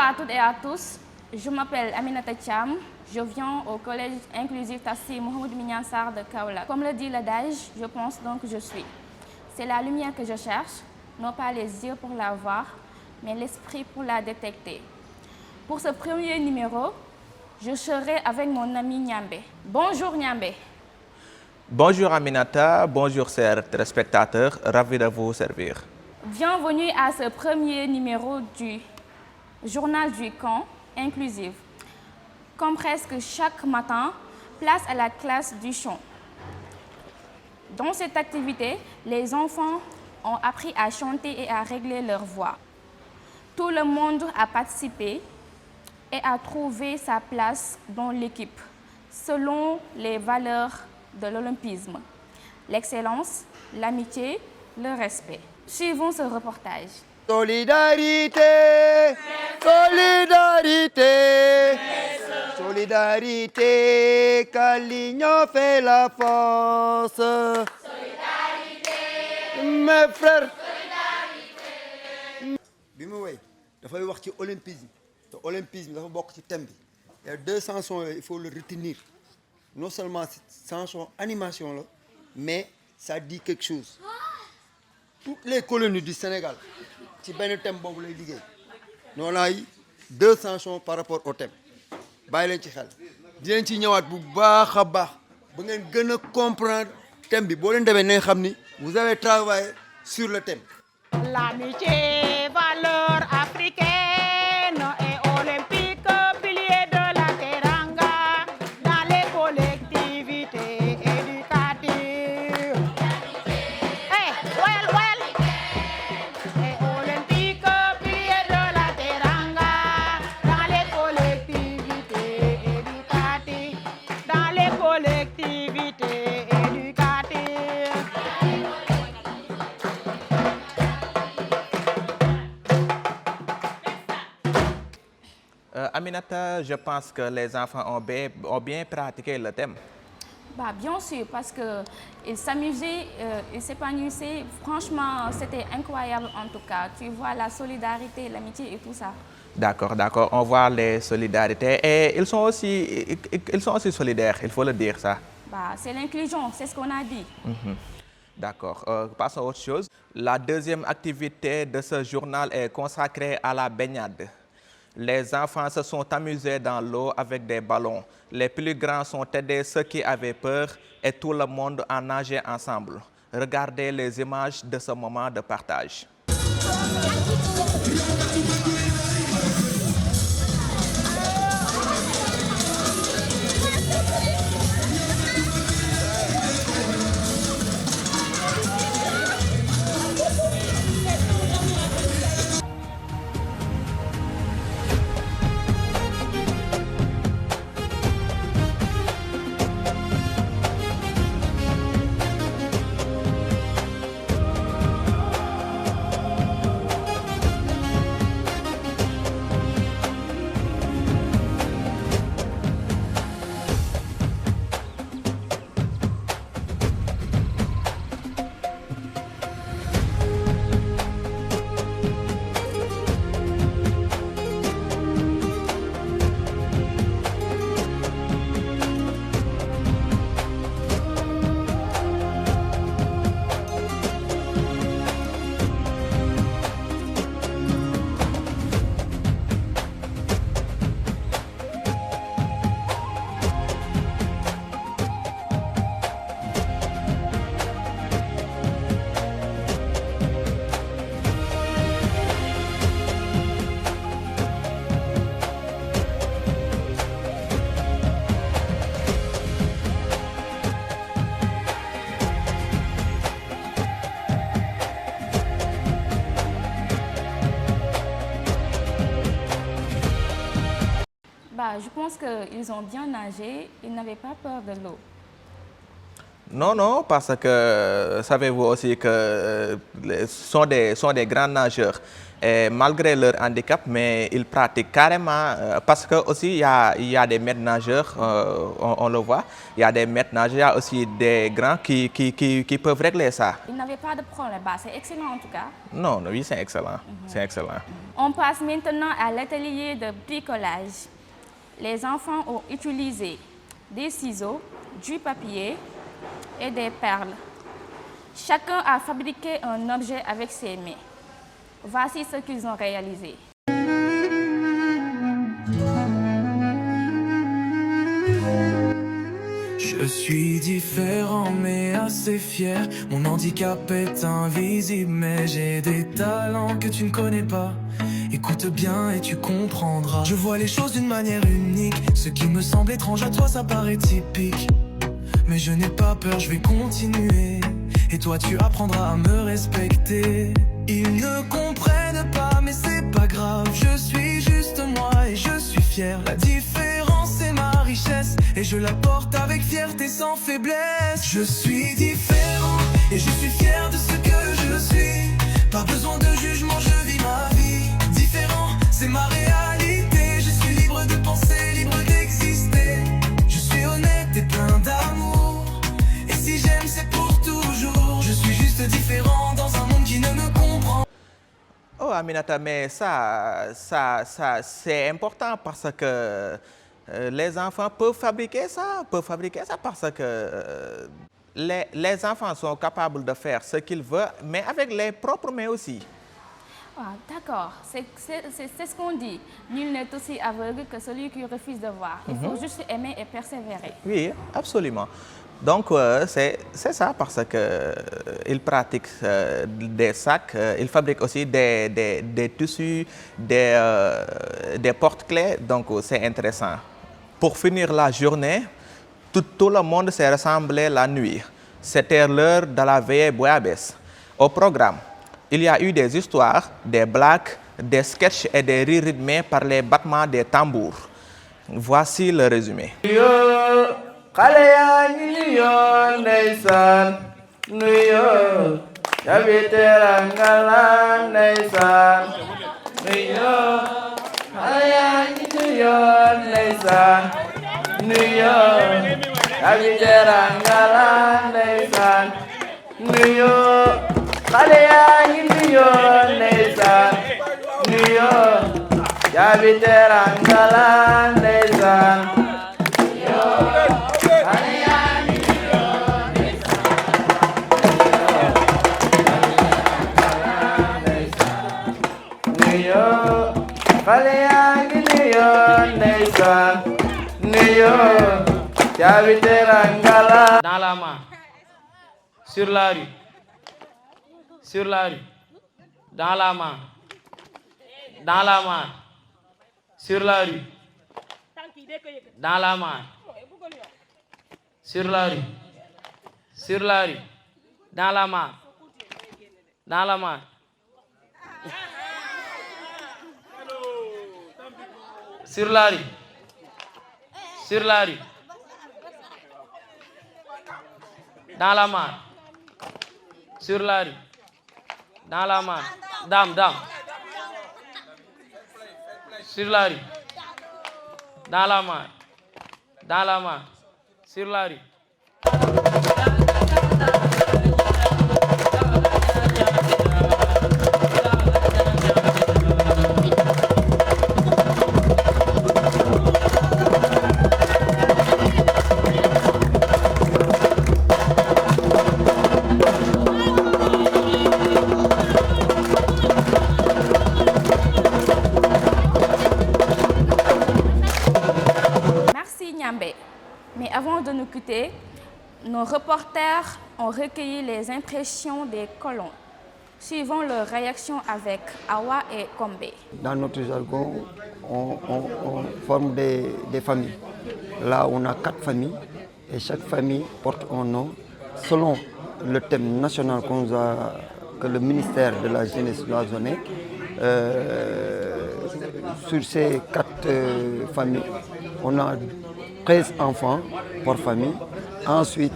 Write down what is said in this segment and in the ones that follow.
à toutes et à tous, je m'appelle Aminata Thiam, je viens au collège inclusif Tafsir Mouhamadou Mignane Sarr de Kaolack. Comme le dit l'adage, je pense donc je suis. C'est la lumière que je cherche, non pas les yeux pour la voir, mais l'esprit pour la détecter. Pour ce premier numéro, je serai avec mon ami Niambé. Bonjour Niambé. Bonjour Aminata, bonjour chers téléspectateurs, ravi de vous servir. Bienvenue à ce premier numéro du journal du camp inclusif. Comme presque chaque matin, place à la classe du chant. Dans cette activité, les enfants ont appris à chanter et à régler leur voix. Tout le monde a participé et a trouvé sa place dans l'équipe, selon les valeurs de l'olympisme, l'excellence, l'amitié, le respect. Suivons ce reportage. Solidarité, solidarité, solidarité, car l'union fait la force. Solidarité, mes frères. Solidarité. Bi mu woy dafay wax ci olympisme te olympisme dafa bokk ci thème bi. Il y a deux chansons il faut le retenir. Non seulement cette chanson animation là, mais ça dit quelque chose. Toutes les colonies du Sénégal ci benn thème boobu lay liggéey noonu ay deux chansons par rapport au thème bàyyi leen ci xel di leen ci ñëwaat bu baax a baax ba ngeen gën a comprendre thème bi boo leen demee na nga xam ni vous avez travaillé sur le thème. L'amitié, valeur africaine et olympique, pilier de la teranga dans les collectivités éducatives. Hey, well. Et olympique, pilier de la teranga dans les collectivités éducatives. Dans les collectivités éducatives. Aminata, je pense que les enfants ont bien pratiqué le thème. Bien sûr, parce qu'ils s'amusaient, ils s'épanouissaient. Franchement, c'était incroyable en tout cas. Tu vois la solidarité, l'amitié et tout ça. D'accord, on voit les solidarités et ils sont aussi solidaires, il faut le dire ça. C'est l'inclusion, c'est ce qu'on a dit. D'accord, passons à autre chose. La deuxième activité de ce journal est consacrée à la baignade. Les enfants se sont amusés dans l'eau avec des ballons. Les plus grands sont aidés ceux qui avaient peur et tout le monde a nagé ensemble. Regardez les images de ce moment de partage. Je pense qu'ils ont bien nagé, ils n'avaient pas peur de l'eau. Non, non, parce que savez-vous aussi que sont des grands nageurs. Et malgré leur handicap, mais ils pratiquent carrément, parce que aussi il y a des maîtres nageurs, on le voit, il y a des maîtres nageurs, il y a aussi des grands qui peuvent régler ça. Ils n'avaient pas de problème. Bah, c'est excellent en tout cas. Non, non, oui, c'est excellent, c'est excellent. On passe maintenant à l'atelier de bricolage. Les enfants ont utilisé des ciseaux, du papier et des perles. Chacun a fabriqué un objet avec ses mains. Voici ce qu'ils ont réalisé. Je suis différent mais assez fier. Mon handicap est invisible mais j'ai des talents que tu ne connais pas. Écoute bien et tu comprendras. Je vois les choses d'une manière unique. Ce qui me semble étrange à toi ça paraît typique. Mais je n'ai pas peur, je vais continuer. Et toi tu apprendras à me respecter. Ils ne comprennent pas mais c'est pas grave. Je suis juste moi et je suis fier. La différence c'est ma richesse et je la porte avec fierté sans faiblesse. Je suis différent et je suis fier de ce que je suis. Pas besoin de jugement, je vis ma vie. Différent, c'est ma réalité. Je suis libre de penser, libre d'exister. Je suis honnête et plein d'amour. Et si j'aime c'est pour toujours. Je suis juste différent dans un monde qui ne me comprend. Oh Aminata, mais ça c'est important parce que les enfants peuvent fabriquer ça parce que les enfants sont capables de faire ce qu'ils veulent, mais avec les propres mains aussi. Ah, d'accord, c'est ce qu'on dit. Nul n'est aussi aveugle que celui qui refuse de voir. Il faut juste aimer et persévérer. Oui, absolument. Donc c'est ça parce que ils pratiquent des sacs, ils fabriquent aussi des tissus, des porte-clés, donc c'est intéressant. Pour finir la journée, tout le monde s'est rassemblé la nuit. C'était l'heure de la veillée bouillabaisse. Au programme, il y a eu des histoires, des blagues, des sketchs et des rires rythmés par les battements des tambours. Voici le résumé. Xale yaa ngi nuyoon ndeysaan nuyoo yabi teranga la ndeysaan nuyoo xale yaa ngi nuyoon ndeysaan nuyoo yabi teranga la ndeysaan nuyoo xale yaa ngi nuyoon ndeysaan nuyoo yabi teranga la ndeysaan xale yaa ngi nuyoon ndeysaan nuyoo caabi teranga la. Dans la main, sur la rue, dans la main, sur la rue, dans la main, sur la rue, dans la main, sur la rue, dans la main, sur la rue, dans la main, dame, sur la rue, dans la main, sur la rue. Mais avant de nous quitter, nos reporters ont recueilli les impressions des colons. Suivons leur réaction avec Awa et Kombe. Dans notre jargon, on forme des familles. Là, on a 4 familles et chaque famille porte un nom selon le thème national que le ministère de la Jeunesse nous a donné. Sur ces 4 familles, on a 13 enfants par famille. Ensuite,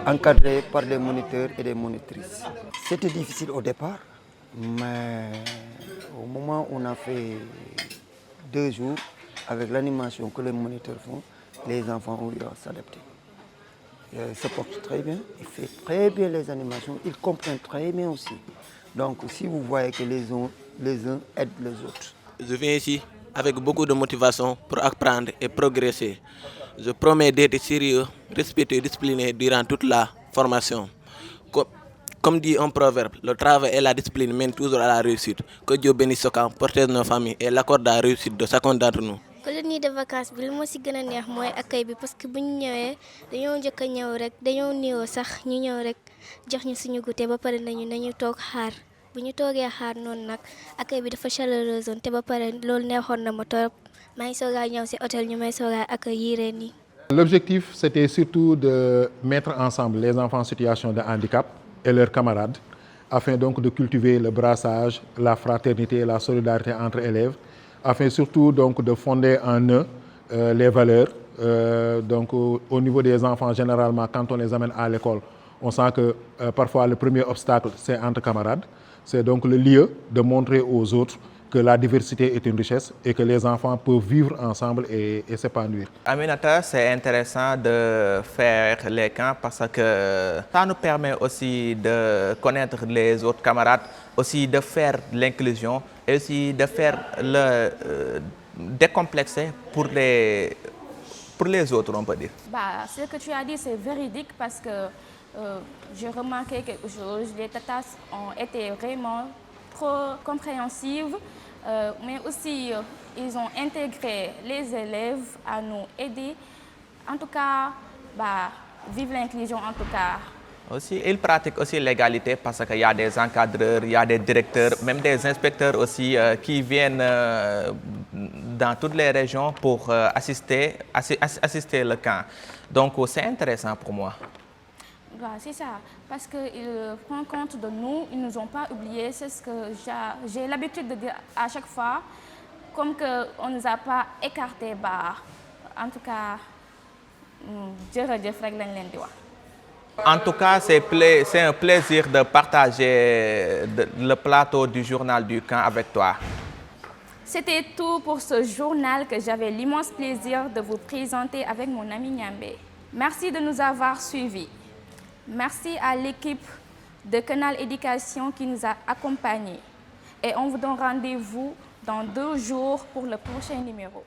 encadrés par des moniteurs et des monitrices. C'était difficile au départ, mais au moment où on a fait 2 jours, avec l'animation que les moniteurs font, les enfants ont eu à s'adapter. Il se porte très bien, il fait très bien les animations, il comprend très bien aussi. Donc si vous voyez que les uns aident les autres. Je viens ici avec beaucoup de motivation pour apprendre et progresser. Je promets d'être sérieux, respectueux et discipliné durant toute la formation. Comme dit un proverbe, le travail et la discipline mènent toujours à la réussite. Que Dieu bénisse ce camp, protège nos familles et l'accorde la réussite de chacun d'entre nous. Colonie de vacances bi lu ma si gën a neex mooy accueil bi parce que bu ñu ñëwee dañoo njëkk a ñëw rek dañoo nuyoo sax ñu ñëw rek jox ñu suñu goûter ba pare nañu toog xaar bu ñu toogee xaar noonu nag accueil bi dafa chaleureuse te ba pare loolu neexoon na ma torop maa ngi soogaa ñëw si hôtel ñu may soogaa accueillir nii. L'objectif, c'était surtout de mettre ensemble les enfants en situation de handicap et leurs camarades, afin donc de cultiver le brassage, la fraternité, la solidarité entre élèves, afin surtout donc de fonder en eux les valeurs. Donc au niveau des enfants, généralement, quand on les amène à l'école, on sent que parfois le premier obstacle, c'est entre camarades. C'est donc le lieu de montrer aux autres que la diversité est une richesse et que les enfants peuvent vivre ensemble et s'épanouir. Aminata, c'est intéressant de faire les camps parce que ça nous permet aussi de connaître les autres camarades, aussi de faire l'inclusion et aussi de faire le décomplexer pour les autres, on peut dire. Bah, ce que tu as dit, c'est véridique parce que j'ai remarqué quelque chose. Les tatas ont été vraiment trop compréhensives, mais aussi ils ont intégré les élèves à nous aider. En tout cas, bah, vive l'inclusion en tout cas. Aussi, ils pratiquent aussi l'égalité parce qu'il y a des encadreurs, il y a des directeurs, même des inspecteurs aussi qui viennent dans toutes les régions pour assister le camp. Donc c'est intéressant pour moi. Bah, c'est ça, parce qu'ils prennent compte de nous, ils ne nous ont pas oubliés, c'est ce que j'ai l'habitude de dire à chaque fois, comme qu'on ne nous a pas écartés, bah, en tout cas, en tout cas, c'est un plaisir de partager le plateau du journal du camp avec toi. C'était tout pour ce journal que j'avais l'immense plaisir de vous présenter avec mon ami Niambé. Merci de nous avoir suivis. Merci à l'équipe de Canal Éducation qui nous a accompagnés. Et on vous donne rendez-vous dans 2 jours pour le prochain numéro.